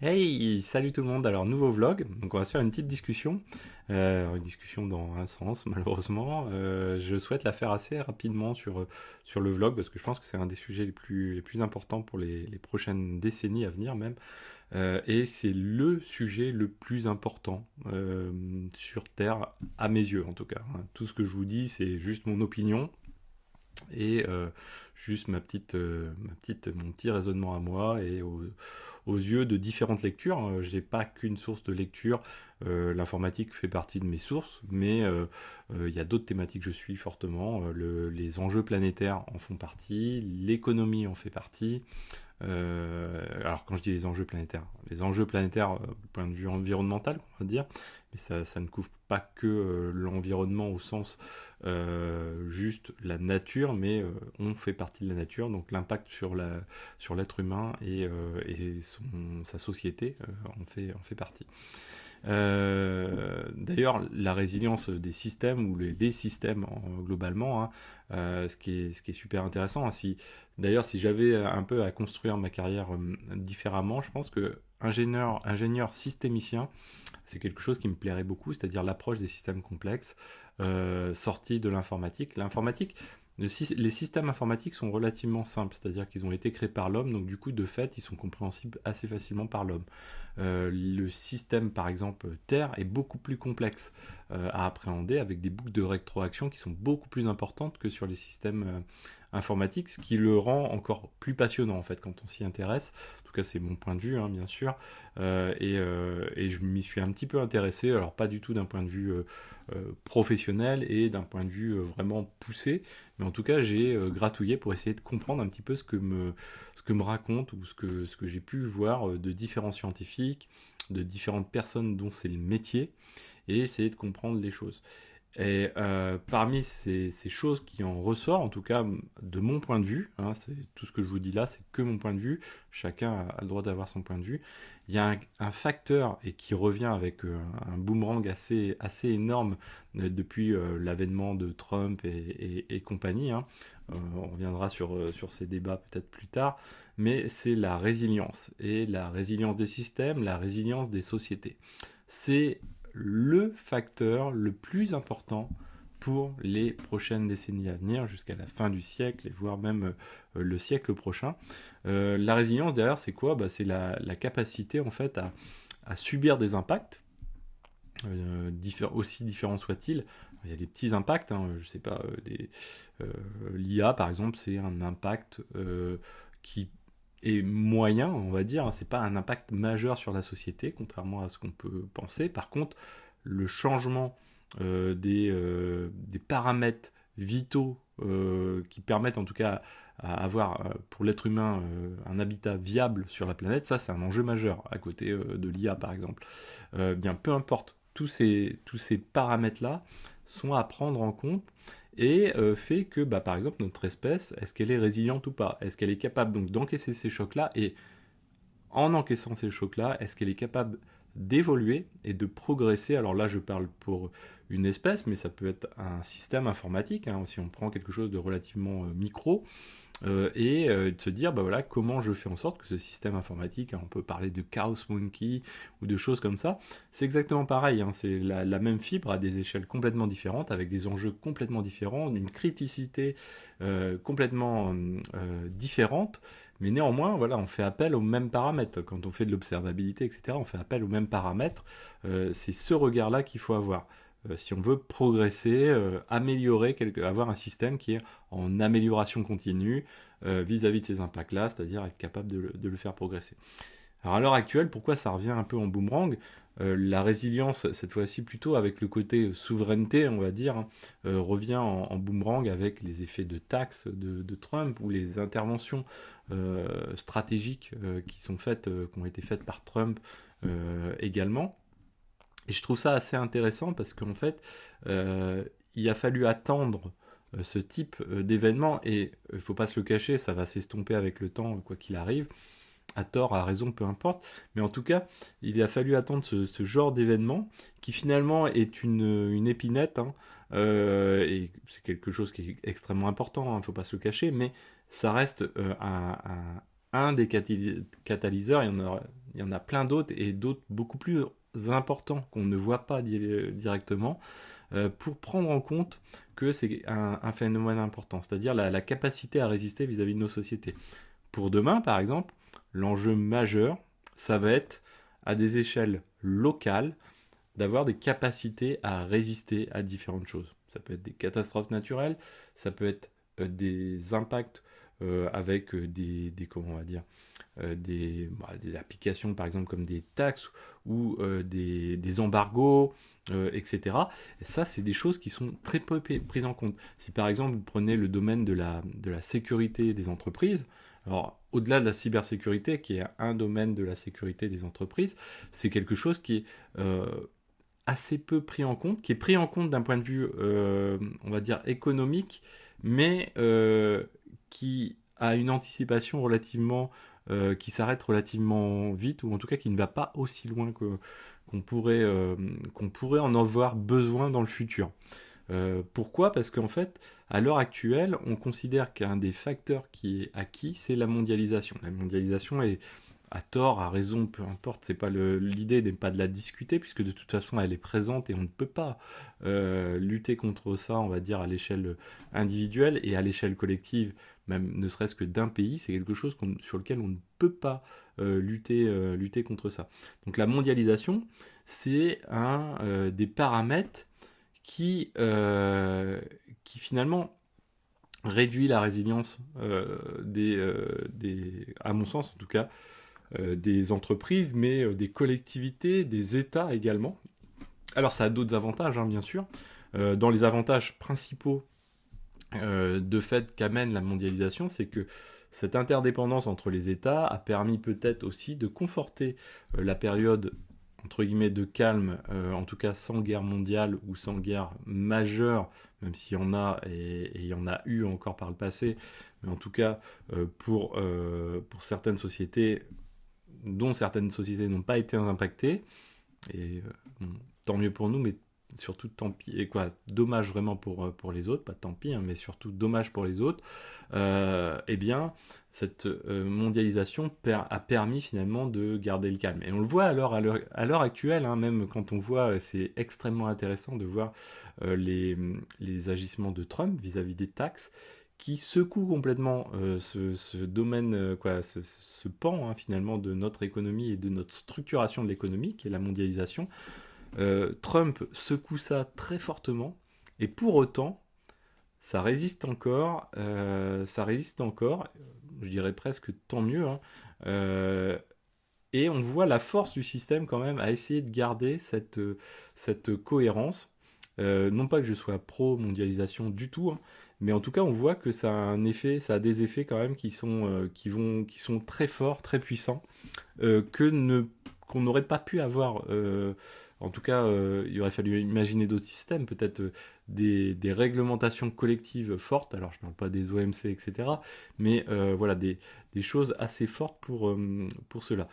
Hey, salut tout le monde. Alors, nouveau vlog. Donc, on va se faire une petite discussion. Une discussion dans un sens, malheureusement. Je souhaite la faire assez rapidement sur le vlog parce que je pense que c'est un des sujets les plus importants pour les prochaines décennies à venir, même. Et c'est le sujet le plus important sur Terre, à mes yeux en tout cas, hein. Tout ce que je vous dis, c'est juste mon opinion et juste mon petit raisonnement à moi et aux yeux de différentes lectures. Je n'ai pas qu'une source de lecture. L'informatique fait partie de mes sources, mais il y a d'autres thématiques que je suis fortement. Les enjeux planétaires en font partie, l'économie en fait partie, alors quand je dis les enjeux planétaires du point de vue environnemental, on va dire, mais ça ne couvre pas que l'environnement au sens juste la nature, mais on fait partie de la nature, donc l'impact sur l'être humain et sa société en fait partie. D'ailleurs, la résilience des systèmes ou les systèmes globalement, hein, ce qui est super intéressant, hein. D'ailleurs, si j'avais un peu à construire ma carrière différemment, je pense que ingénieur systémicien, c'est quelque chose qui me plairait beaucoup, c'est-à-dire l'approche des systèmes complexes sortis de l'informatique. Les systèmes informatiques sont relativement simples, c'est-à-dire qu'ils ont été créés par l'homme, donc du coup, de fait, ils sont compréhensibles assez facilement par l'homme. Le système, par exemple, Terre est beaucoup plus complexe à appréhender, avec des boucles de rétroaction qui sont beaucoup plus importantes que sur les systèmes informatiques, ce qui le rend encore plus passionnant, en fait, quand on s'y intéresse. En tout cas, c'est mon point de vue, hein, bien sûr. Et je m'y suis un petit peu intéressé, alors pas du tout d'un point de vue professionnel et d'un point de vue vraiment poussé, mais en tout cas j'ai gratouillé pour essayer de comprendre un petit peu ce que me raconte ou ce que j'ai pu voir de différents scientifiques, de différentes personnes dont c'est le métier, et essayer de comprendre les choses. Et parmi ces choses qui en ressortent, en tout cas de mon point de vue, hein, c'est tout ce que je vous dis là, c'est que mon point de vue. Chacun a le droit d'avoir son point de vue. Il y a un facteur et qui revient avec un boomerang assez énorme depuis l'avènement de Trump et compagnie, hein. On reviendra sur ces débats peut-être plus tard, mais c'est la résilience et la résilience des systèmes, la résilience des sociétés. C'est le facteur le plus important pour les prochaines décennies à venir, jusqu'à la fin du siècle, et voire même le siècle prochain. La résilience, derrière, c'est quoi? C'est la capacité, en fait, à subir des impacts, aussi différents soient-ils. Il y a des petits impacts, hein, je sais pas, l'IA, par exemple, c'est un impact qui est moyen, on va dire, hein. C'est pas un impact majeur sur la société, contrairement à ce qu'on peut penser. Par contre, le changement des paramètres vitaux qui permettent en tout cas à avoir pour l'être humain un habitat viable sur la planète, ça c'est un enjeu majeur à côté de l'IA par exemple. Bien peu importe, tous ces paramètres-là sont à prendre en compte et fait que par exemple notre espèce, est-ce qu'elle est résiliente ou pas? Est-ce qu'elle est capable donc d'encaisser ces chocs-là? Et en encaissant ces chocs-là, est-ce qu'elle est capable d'évoluer et de progresser? Alors là, je parle pour une espèce, mais ça peut être un système informatique, hein, si on prend quelque chose de relativement micro, et de se dire, voilà, comment je fais en sorte que ce système informatique, hein, on peut parler de Chaos Monkey ou de choses comme ça, c'est exactement pareil, hein, c'est la même fibre à des échelles complètement différentes, avec des enjeux complètement différents, une criticité complètement différente, mais néanmoins, voilà, on fait appel aux mêmes paramètres. Quand on fait de l'observabilité, etc., on fait appel aux mêmes paramètres. C'est ce regard-là qu'il faut avoir. Si on veut progresser, améliorer, avoir un système qui est en amélioration continue vis-à-vis de ces impacts-là, c'est-à-dire être capable de le faire progresser. Alors à l'heure actuelle, pourquoi ça revient un peu en boomerang? La résilience, cette fois-ci plutôt avec le côté souveraineté, on va dire, hein, revient en boomerang avec les effets de taxes de Trump ou les interventions stratégiques qui ont été faites par Trump également. Et je trouve ça assez intéressant parce qu'en fait, euh, il a fallu attendre ce type d'événement et il ne faut pas se le cacher, ça va s'estomper avec le temps, quoi qu'il arrive, à tort, à raison, peu importe. Mais en tout cas, il a fallu attendre ce genre d'événement qui finalement est une épinette, hein, et c'est quelque chose qui est extrêmement important, il ne faut pas se le cacher, mais ça reste un des catalyseurs, il y en aura il y en a plein d'autres et d'autres beaucoup plus importants qu'on ne voit pas directement pour prendre en compte que c'est un phénomène important, c'est-à-dire la capacité à résister vis-à-vis de nos sociétés. Pour demain, par exemple, l'enjeu majeur, ça va être à des échelles locales d'avoir des capacités à résister à différentes choses. Ça peut être des catastrophes naturelles, ça peut être des impacts avec comment on va dire, des applications par exemple comme des taxes ou des embargos, etc. Et ça, c'est des choses qui sont très peu prises en compte. Si par exemple vous prenez le domaine de la sécurité des entreprises, alors au-delà de la cybersécurité, qui est un domaine de la sécurité des entreprises, c'est quelque chose qui est assez peu pris en compte, qui est pris en compte d'un point de vue, on va dire, économique, mais qui a une anticipation relativement, qui s'arrête relativement vite, ou en tout cas qui ne va pas aussi loin qu'on pourrait en avoir besoin dans le futur. Pourquoi? Parce qu'en fait, à l'heure actuelle, on considère qu'un des facteurs qui est acquis, c'est la mondialisation. La mondialisation est à tort, à raison, peu importe, c'est pas l'idée n'est pas de la discuter, puisque de toute façon elle est présente et on ne peut pas lutter contre ça, on va dire, à l'échelle individuelle et à l'échelle collective, même ne serait-ce que d'un pays, c'est quelque chose sur lequel on ne peut pas lutter contre ça. Donc la mondialisation, c'est un des paramètres qui finalement réduit la résilience à mon sens en tout cas, des entreprises, mais des collectivités, des États également. Alors ça a d'autres avantages, hein, bien sûr. Dans les avantages principaux de fait qu'amène la mondialisation, c'est que cette interdépendance entre les États a permis peut-être aussi de conforter la période entre guillemets de calme, en tout cas sans guerre mondiale ou sans guerre majeure, même s'il y en a et il y en a eu encore par le passé, mais en tout cas pour certaines sociétés, dont certaines sociétés n'ont pas été impactées, et bon, tant mieux pour nous, mais surtout tant pis, et quoi, dommage vraiment pour les autres, pas tant pis, hein, mais surtout dommage pour les autres, eh bien, cette mondialisation a permis finalement de garder le calme. Et on le voit à l'heure actuelle, hein, même quand on voit, c'est extrêmement intéressant de voir les agissements de Trump vis-à-vis des taxes, qui secoue complètement ce domaine, ce pan hein, finalement de notre économie et de notre structuration de l'économie, qui est la mondialisation. Trump secoue ça très fortement, et pour autant, ça résiste encore, je dirais presque tant mieux, hein, et on voit la force du système quand même à essayer de garder cette cohérence. Non pas que je sois pro-mondialisation du tout, hein, mais en tout cas on voit que ça a des effets quand même qui sont très forts, très puissants, qu'on n'aurait pas pu avoir. En tout cas, il aurait fallu imaginer d'autres systèmes, peut-être des réglementations collectives fortes. Alors, je ne parle pas des OMC, etc. Mais voilà, des choses assez fortes pour cela.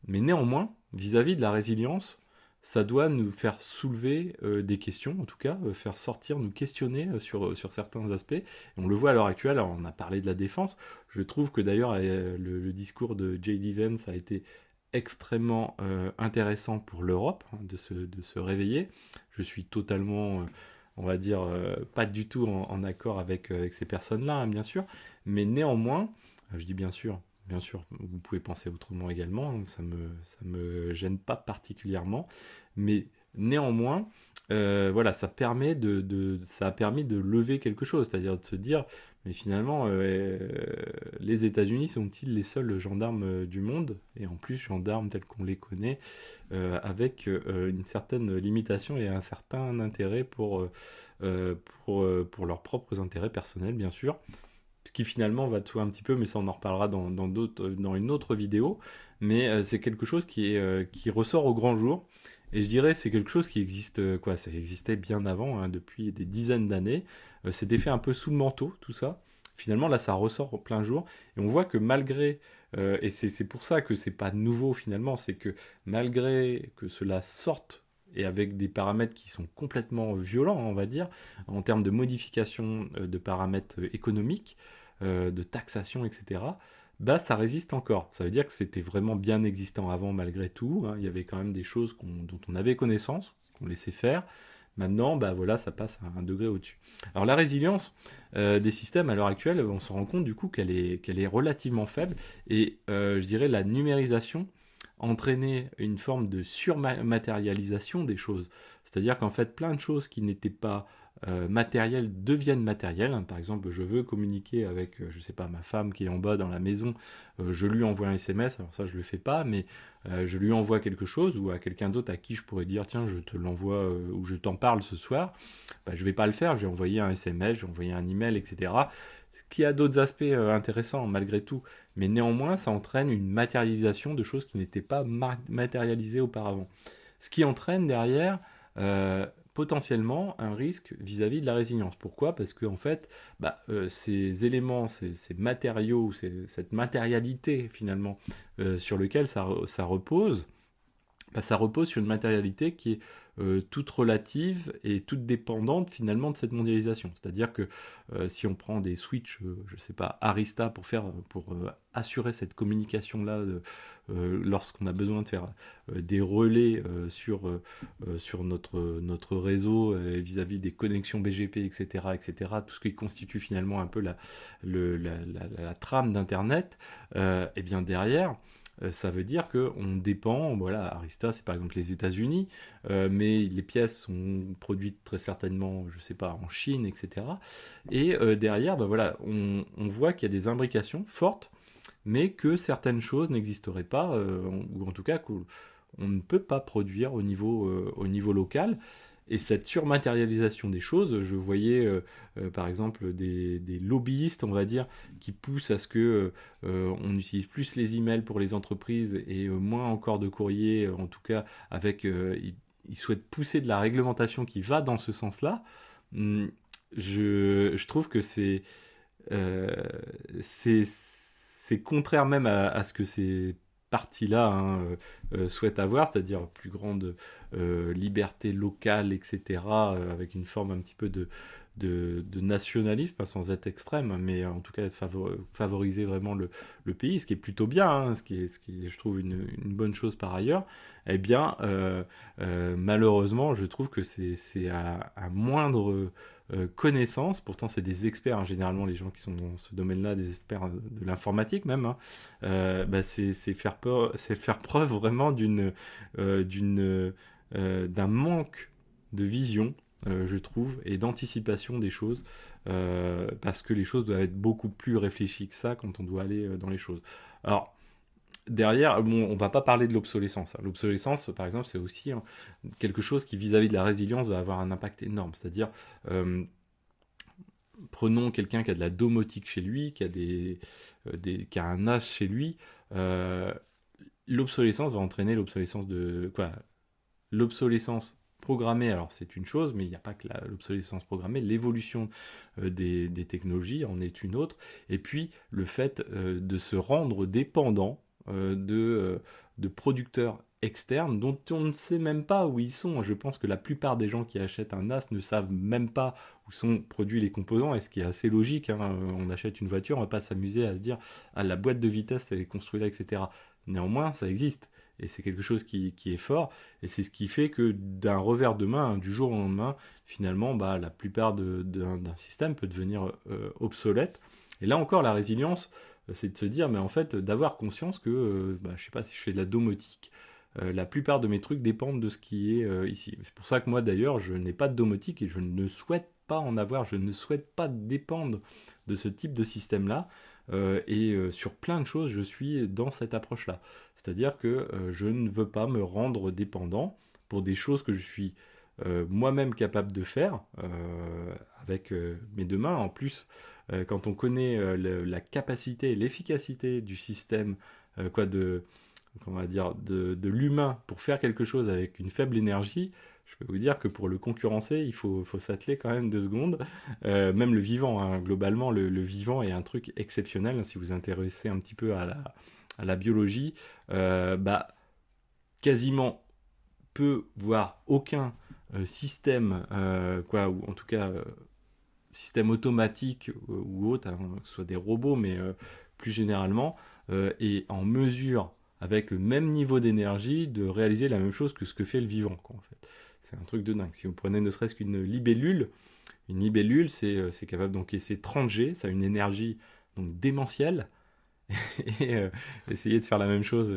Mais néanmoins, vis-à-vis de la résilience, ça doit nous faire soulever des questions, en tout cas, faire sortir, nous questionner sur certains aspects. Et on le voit à l'heure actuelle, alors on a parlé de la défense. Je trouve que d'ailleurs, le discours de J.D. Vance a été extrêmement intéressant pour l'Europe, hein, de se réveiller. Je suis totalement, on va dire, pas du tout en accord avec ces personnes-là, hein, bien sûr. Mais néanmoins, je dis bien sûr, vous pouvez penser autrement également, hein, ça me gêne pas particulièrement, mais néanmoins, voilà, ça a permis de lever quelque chose, c'est-à-dire de se dire, mais finalement, les États-Unis sont-ils les seuls gendarmes du monde, et en plus gendarmes tels qu'on les connaît, avec une certaine limitation et un certain intérêt pour leurs propres intérêts personnels, bien sûr. Ce qui finalement va de soi un petit peu, mais ça on en reparlera dans une autre vidéo. Mais c'est quelque chose qui ressort au grand jour. Et je dirais c'est quelque chose qui existe, ça existait bien avant, hein, depuis des dizaines d'années. C'était fait un peu sous le manteau, tout ça. Finalement, là, ça ressort au plein jour. Et on voit que malgré, et c'est pour ça que c'est pas nouveau finalement, c'est que malgré que cela sorte, et avec des paramètres qui sont complètement violents, on va dire, en termes de modification de paramètres économiques, de taxation, etc., bah ça résiste encore. Ça veut dire que c'était vraiment bien existant avant malgré tout, hein. Il y avait quand même des choses dont on avait connaissance, qu'on laissait faire. Maintenant, bah voilà, ça passe à un degré au-dessus. Alors la résilience des systèmes à l'heure actuelle, on se rend compte du coup qu'elle est relativement faible et je dirais la numérisation entraînait une forme de surmatérialisation des choses. C'est-à-dire qu'en fait, plein de choses qui n'étaient pas matérielles deviennent matérielles, hein. Par exemple, je veux communiquer avec, je sais pas, ma femme qui est en bas dans la maison, je lui envoie un SMS, alors ça je le fais pas, mais je lui envoie quelque chose, ou à quelqu'un d'autre à qui je pourrais dire, tiens, je te l'envoie, ou je t'en parle ce soir, bah, je vais pas le faire, je vais envoyer un SMS, je vais envoyer un email, etc. Ce qui a d'autres aspects intéressants malgré tout, mais néanmoins ça entraîne une matérialisation de choses qui n'étaient pas matérialisées auparavant. Ce qui entraîne derrière potentiellement un risque vis-à-vis de la résilience. Pourquoi? Parce que en fait, bah, ces éléments, ces matériaux, cette matérialité finalement sur lequel ça repose, bah, ça repose sur une matérialité qui est toute relative et toute dépendante finalement de cette mondialisation. C'est-à-dire que si on prend des switches, je sais pas, Arista pour assurer cette communication-là lorsqu'on a besoin de faire des relais sur notre réseau vis-à-vis des connexions BGP, etc., etc., tout ce qui constitue finalement un peu la trame d'Internet, et bien derrière, ça veut dire qu'on dépend, voilà, Arista c'est par exemple les États-Unis, mais les pièces sont produites très certainement, je sais pas, en Chine, etc. Et derrière, bah voilà, on voit qu'il y a des imbrications fortes, mais que certaines choses n'existeraient pas, ou en tout cas qu'on ne peut pas produire au niveau local. Et cette surmatérialisation des choses, je voyais par exemple des lobbyistes, on va dire, qui poussent à ce que on utilise plus les emails pour les entreprises et moins encore de courrier, en tout cas avec ils souhaitent pousser de la réglementation qui va dans ce sens-là. Hum, je trouve que euh, c'est contraire même à ce que ces partis-là hein, souhaitent avoir, c'est-à-dire plus grande liberté locale, etc., avec une forme un petit peu de nationalisme, pas sans être extrême, mais en tout cas favoriser vraiment le pays, ce qui est plutôt bien, hein, ce qui est, je trouve, une bonne chose par ailleurs. Eh bien, malheureusement, je trouve que c'est à moindre connaissance, pourtant c'est des experts, hein, généralement les gens qui sont dans ce domaine-là, des experts de l'informatique même, hein, bah, c'est faire preuve vraiment d'un manque de vision, je trouve, et d'anticipation des choses, parce que les choses doivent être beaucoup plus réfléchies que ça quand on doit aller dans les choses. Alors, derrière, bon, on va pas parler de l'obsolescence, hein. L'obsolescence, par exemple, c'est aussi hein, quelque chose qui, vis-à-vis de la résilience, va avoir un impact énorme. C'est-à-dire, euh, prenons quelqu'un qui a de la domotique chez lui, qui a un NAS chez lui, euh, l'obsolescence va entraîner l'obsolescence de quoi? L'obsolescence programmée, alors c'est une chose, mais il n'y a pas que l'obsolescence programmée, l'évolution des technologies en est une autre, et puis le fait de se rendre dépendant de producteurs externes dont on ne sait même pas où ils sont. Je pense que la plupart des gens qui achètent un NAS ne savent même pas où sont produits les composants, et ce qui est assez logique, hein. On achète une voiture, on ne va pas s'amuser à se dire ah, la boîte de vitesse elle est construite là, etc. Néanmoins, ça existe. Et c'est quelque chose qui est fort, et c'est ce qui fait que d'un revers de main, hein, du jour au lendemain, finalement, bah, la plupart d'un système peut devenir obsolète. Et là encore, la résilience, c'est de se dire, mais en fait, d'avoir conscience que, bah, je sais pas si je fais de la domotique, la plupart de mes trucs dépendent de ce qui est ici. C'est pour ça que moi, d'ailleurs, je n'ai pas de domotique et je ne souhaite pas en avoir, je ne souhaite pas dépendre de ce type de système-là. Sur plein de choses, je suis dans cette approche-là. C'est-à-dire que je ne veux pas me rendre dépendant pour des choses que je suis moi-même capable de faire avec mes deux mains. En plus, quand on connaît la capacité et l'efficacité du système, quoi, on va dire, de l'humain pour faire quelque chose avec une faible énergie, je peux vous dire que pour le concurrencer, faut s'atteler quand même 2 secondes. Même le vivant, hein, globalement, le vivant est un truc exceptionnel, hein, si vous vous intéressez un petit peu à la biologie, bah, quasiment peu, voire aucun système, quoi, ou en tout cas système automatique ou autre, hein, que ce soit des robots, mais plus généralement, est en mesure, avec le même niveau d'énergie, de réaliser la même chose que ce que fait le vivant, quoi, en fait. C'est un truc de dingue. Si vous prenez ne serait-ce qu'une libellule, c'est capable d'encaisser 30 G, ça a une énergie donc démentielle, et essayer de faire la même chose,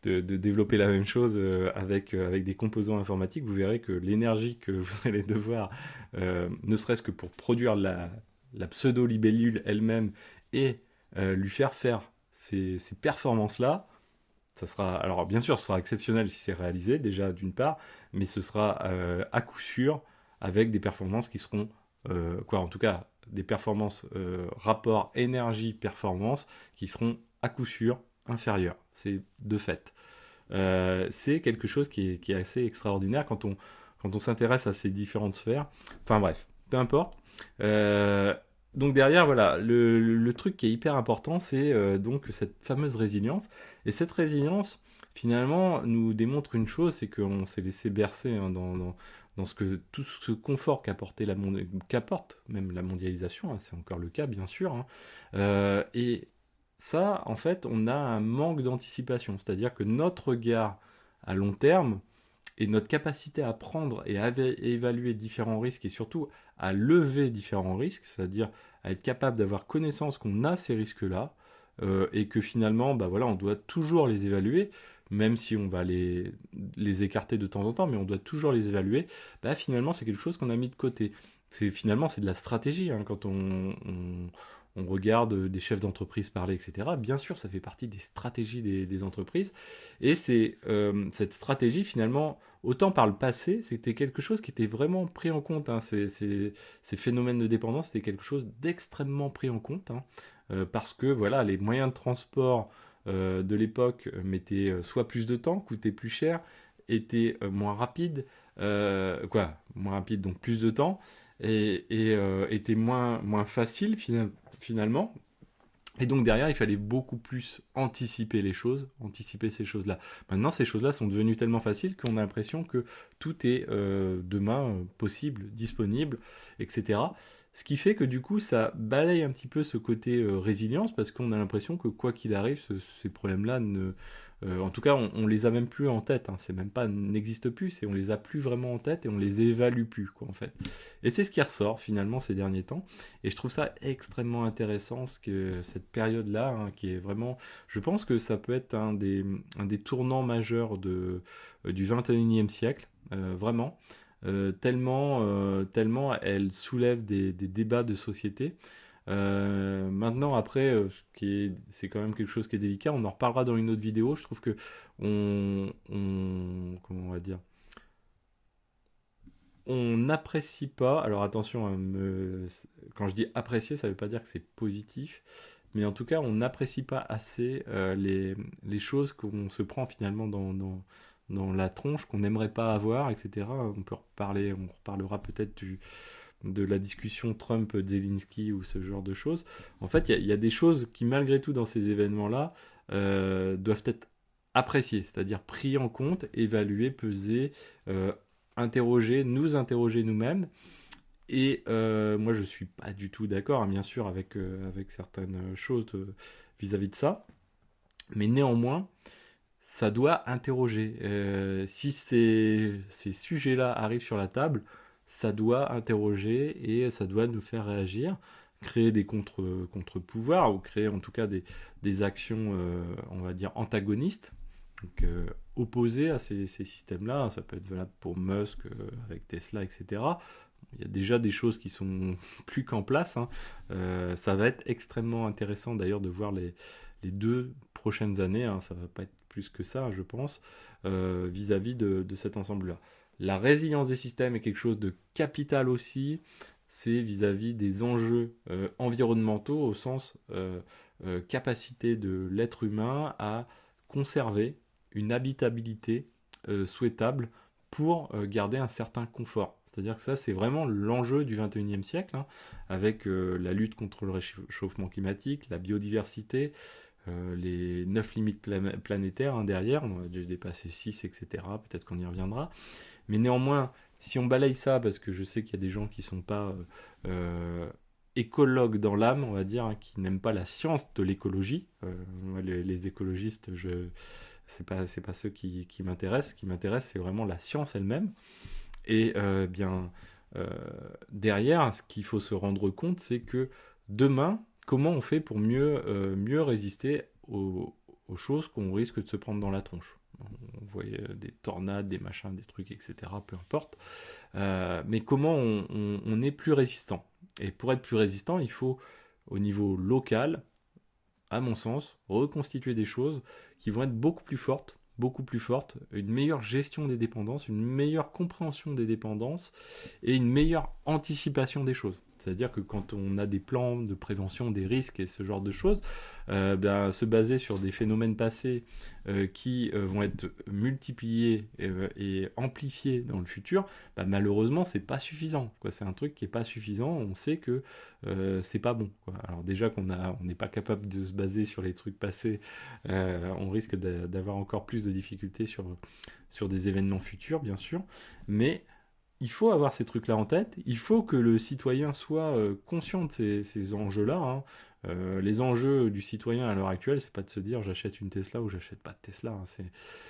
de développer la même chose avec des composants informatiques, vous verrez que l'énergie que vous allez devoir, ne serait-ce que pour produire la pseudo-libellule elle-même et lui faire ces performances-là, ça sera, alors bien sûr, ce sera exceptionnel si c'est réalisé, déjà d'une part, mais ce sera à coup sûr avec des performances qui seront, en tout cas, des performances rapport énergie-performance qui seront à coup sûr inférieures. C'est de fait. C'est quelque chose qui est assez extraordinaire quand on s'intéresse à ces différentes sphères. Enfin bref, peu importe. Donc derrière, voilà, le truc qui est hyper important, c'est donc cette fameuse résilience. Et cette résilience, finalement, nous démontre une chose, c'est qu'on s'est laissé bercer hein, dans tout ce confort qu'apporte même la mondialisation, hein, c'est encore le cas, bien sûr. Hein. Et ça, en fait, on a un manque d'anticipation. C'est-à-dire que notre regard à long terme et notre capacité à prendre et à évaluer différents risques et surtout à lever différents risques, c'est-à-dire à être capable d'avoir connaissance qu'on a ces risques-là et que finalement, bah voilà, on doit toujours les évaluer, même si on va les écarter de temps en temps, mais on doit toujours les évaluer, bah finalement c'est quelque chose qu'on a mis de côté. Finalement c'est de la stratégie hein, quand on regarde des chefs d'entreprise parler, etc. Bien sûr, ça fait partie des stratégies des entreprises. Et c'est cette stratégie, finalement, autant par le passé, c'était quelque chose qui était vraiment pris en compte. Hein. Ces phénomènes de dépendance, c'était quelque chose d'extrêmement pris en compte. Hein. Parce que voilà, les moyens de transport de l'époque mettaient soit plus de temps, coûtaient plus cher, étaient moins rapides, moins rapides, donc plus de temps, et étaient moins faciles finalement. Et donc derrière, il fallait beaucoup plus anticiper les choses, anticiper ces choses-là. Maintenant, ces choses-là sont devenues tellement faciles qu'on a l'impression que tout est demain possible, disponible, etc. Ce qui fait que du coup, ça balaye un petit peu ce côté résilience parce qu'on a l'impression que quoi qu'il arrive, ces problèmes-là en tout cas, on les a même plus en tête. Hein. C'est même pas n'existe plus, c'est on les a plus vraiment en tête et on les évalue plus, quoi, en fait. Et c'est ce qui ressort finalement ces derniers temps. Et je trouve ça extrêmement intéressant, cette période-là, hein, qui est vraiment... Je pense que ça peut être un des tournants majeurs du 21e siècle, vraiment. Tellement elle soulève des débats de société. Maintenant, après, c'est quand même quelque chose qui est délicat. On en reparlera dans une autre vidéo. Je trouve que comment on va dire, on n'apprécie pas. Alors attention, hein, quand je dis apprécier, ça ne veut pas dire que c'est positif, mais en tout cas, on n'apprécie pas assez les choses qu'on se prend finalement dans la tronche qu'on n'aimerait pas avoir, etc. On reparlera peut-être de la discussion Trump-Zelensky ou ce genre de choses. En fait, il y a des choses qui, malgré tout, dans ces événements-là, doivent être appréciées, c'est-à-dire pris en compte, évaluées, pesées, nous interroger nous-mêmes. Et moi, je suis pas du tout d'accord, hein, bien sûr, avec certaines choses vis-à-vis de ça. Mais néanmoins, ça doit interroger. Si ces sujets-là arrivent sur la table, ça doit interroger et ça doit nous faire réagir, créer des contre-pouvoirs ou créer en tout cas des actions, on va dire, antagonistes, donc opposées à ces systèmes-là. Ça peut être valable pour Musk avec Tesla, etc. Il y a déjà des choses qui sont plus qu'en place. Hein. Ça va être extrêmement intéressant d'ailleurs de voir les 2 prochaines années. Hein. Ça va pas être plus que ça, je pense, vis-à-vis de cet ensemble-là. La résilience des systèmes est quelque chose de capital aussi. C'est vis-à-vis des enjeux environnementaux au sens capacité de l'être humain à conserver une habitabilité souhaitable pour garder un certain confort. C'est-à-dire que ça, c'est vraiment l'enjeu du 21e siècle, hein, avec la lutte contre le réchauffement climatique, la biodiversité, les 9 limites planétaires hein, derrière, on a déjà dépassé 6, etc. Peut-être qu'on y reviendra. Mais néanmoins, si on balaye ça, parce que je sais qu'il y a des gens qui ne sont pas écologue dans l'âme, on va dire, hein, qui n'aime pas la science de l'écologie. Moi, les écologistes, c'est pas ceux qui m'intéressent. Ce qui m'intéresse, c'est vraiment la science elle-même. Et euh, derrière, ce qu'il faut se rendre compte, c'est que demain, comment on fait pour mieux résister aux choses qu'on risque de se prendre dans la tronche. On voyait des tornades, des machins, des trucs, etc. Peu importe. Mais comment on est plus résistant. Et pour être plus résistant, il faut, au niveau local, à mon sens, reconstituer des choses qui vont être beaucoup plus fortes, une meilleure gestion des dépendances, une meilleure compréhension des dépendances et une meilleure anticipation des choses. C'est-à-dire que quand on a des plans de prévention des risques et ce genre de choses, se baser sur des phénomènes passés qui vont être multipliés et amplifiés dans le futur, malheureusement, c'est pas suffisant. C'est un truc qui est pas suffisant. On sait que c'est pas bon. Alors déjà on n'est pas capable de se baser sur les trucs passés, on risque d'avoir encore plus de difficultés sur des événements futurs, bien sûr, mais il faut avoir ces trucs-là en tête, il faut que le citoyen soit conscient de ces enjeux-là, hein. Les enjeux du citoyen à l'heure actuelle, c'est pas de se dire j'achète une Tesla ou j'achète pas de Tesla, hein.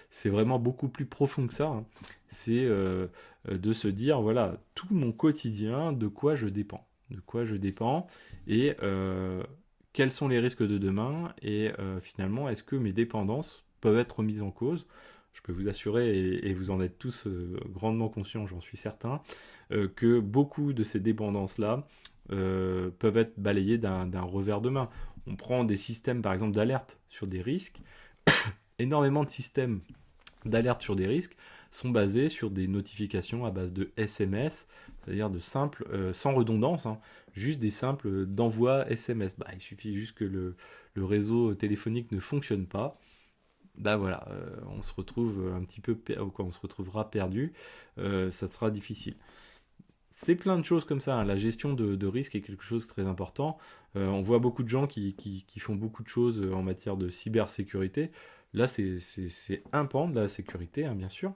C'est vraiment beaucoup plus profond que ça, hein. C'est de se dire voilà, tout mon quotidien, de quoi je dépends. Et quels sont les risques de demain, et finalement, est-ce que mes dépendances peuvent être mises en cause. Je peux vous assurer, et vous en êtes tous grandement conscients, j'en suis certain, que beaucoup de ces dépendances-là peuvent être balayées d'un revers de main. On prend des systèmes, par exemple, d'alerte sur des risques. Énormément de systèmes d'alerte sur des risques sont basés sur des notifications à base de SMS, c'est-à-dire de simples, sans redondance, hein, juste des simples d'envoi SMS. Il suffit juste que le réseau téléphonique ne fonctionne pas. Voilà, on se retrouve un petit peu, on se retrouvera perdu, ça sera difficile. C'est plein de choses comme ça, hein. La gestion de risque est quelque chose de très important. On voit beaucoup de gens qui font beaucoup de choses en matière de cybersécurité. Là, c'est un pan de la sécurité, hein, bien sûr,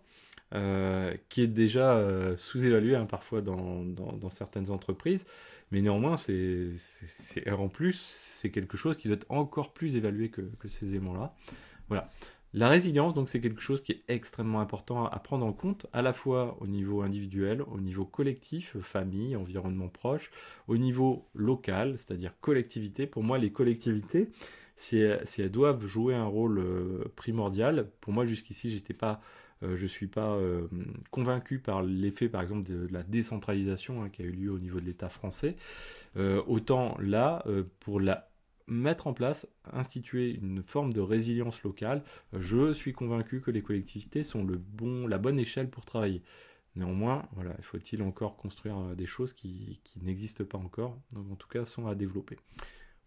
qui est déjà sous-évalué, hein, parfois dans certaines entreprises. Mais néanmoins, en plus, c'est quelque chose qui doit être encore plus évalué que ces éléments-là. Voilà. La résilience, donc, c'est quelque chose qui est extrêmement important à prendre en compte, à la fois au niveau individuel, au niveau collectif, famille, environnement proche, au niveau local, c'est-à-dire collectivité. Pour moi, les collectivités, si elles doivent jouer un rôle primordial, pour moi, jusqu'ici, je ne suis pas convaincu par l'effet, par exemple, de la décentralisation, hein, qui a eu lieu au niveau de l'État français. Autant là, pour mettre en place, instituer une forme de résilience locale, je suis convaincu que les collectivités sont la bonne échelle pour travailler. Néanmoins, voilà, faut-il encore construire des choses qui n'existent pas encore, donc en tout cas sont à développer.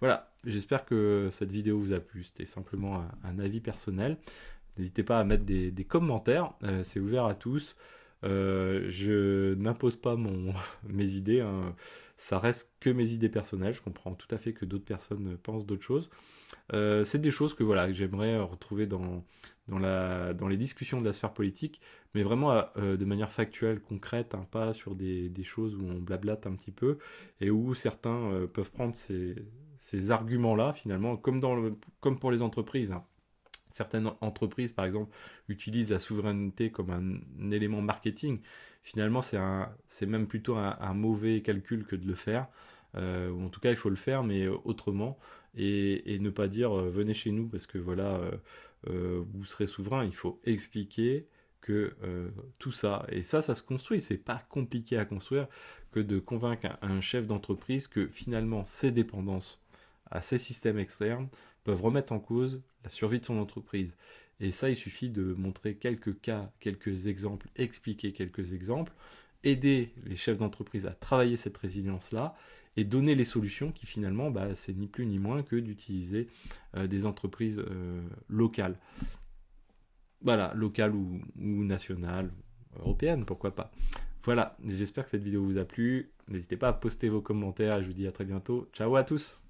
Voilà, j'espère que cette vidéo vous a plu, c'était simplement un avis personnel. N'hésitez pas à mettre des commentaires, c'est ouvert à tous. Je n'impose pas mes idées, hein. Ça reste que mes idées personnelles. Je comprends tout à fait que d'autres personnes pensent d'autres choses. C'est des choses que j'aimerais retrouver dans les discussions de la sphère politique, mais vraiment de manière factuelle, concrète, hein, pas sur des choses où on blablate un petit peu et où certains peuvent prendre ces arguments-là, finalement, comme pour les entreprises, hein. Certaines entreprises, par exemple, utilisent la souveraineté comme un élément marketing. Finalement, c'est même plutôt un mauvais calcul que de le faire. Ou en tout cas, il faut le faire, mais autrement. Et ne pas dire venez chez nous parce que voilà, vous serez souverain. Il faut expliquer que tout ça, et ça se construit. C'est pas compliqué à construire que de convaincre un chef d'entreprise que finalement, ses dépendances à ces systèmes externes peuvent remettre en cause la survie de son entreprise. Et ça, il suffit de montrer quelques cas, quelques exemples, expliquer quelques exemples, aider les chefs d'entreprise à travailler cette résilience-là et donner les solutions qui finalement, c'est ni plus ni moins que d'utiliser des entreprises locales. Voilà, locales ou nationales, européennes, pourquoi pas. Voilà, j'espère que cette vidéo vous a plu. N'hésitez pas à poster vos commentaires et je vous dis à très bientôt. Ciao à tous!